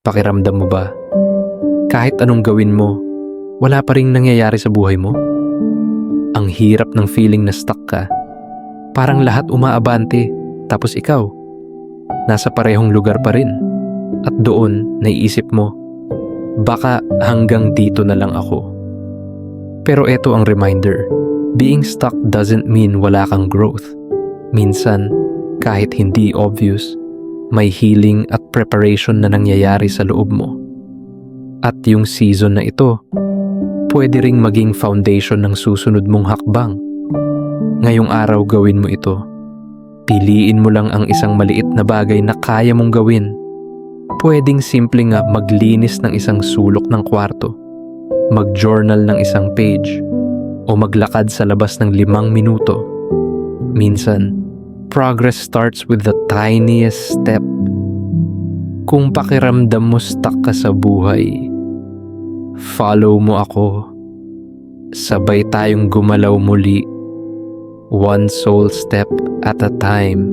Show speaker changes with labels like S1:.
S1: Pakiramdam mo ba, kahit anong gawin mo, wala pa ring nangyayari sa buhay mo? Ang hirap ng feeling na stuck ka. Parang lahat umaabante, tapos ikaw, nasa parehong lugar pa rin. At doon, naiisip mo, baka hanggang dito na lang ako. Pero eto ang reminder, being stuck doesn't mean wala kang growth. Minsan, kahit hindi obvious, may healing at preparation na nangyayari sa loob mo. At yung season na ito, pwede ring maging foundation ng susunod mong hakbang. Ngayong araw gawin mo ito. Piliin mo lang ang isang maliit na bagay na kaya mong gawin. Pwedeng simple nga maglinis ng isang sulok ng kwarto, mag-journal ng isang page, o maglakad sa labas ng 5 minuto. Minsan, progress starts with the tiniest step. Kung pakiramdam mo stuck ka sa buhay, follow mo ako. Sabay tayong gumalaw muli, one soul step at a time.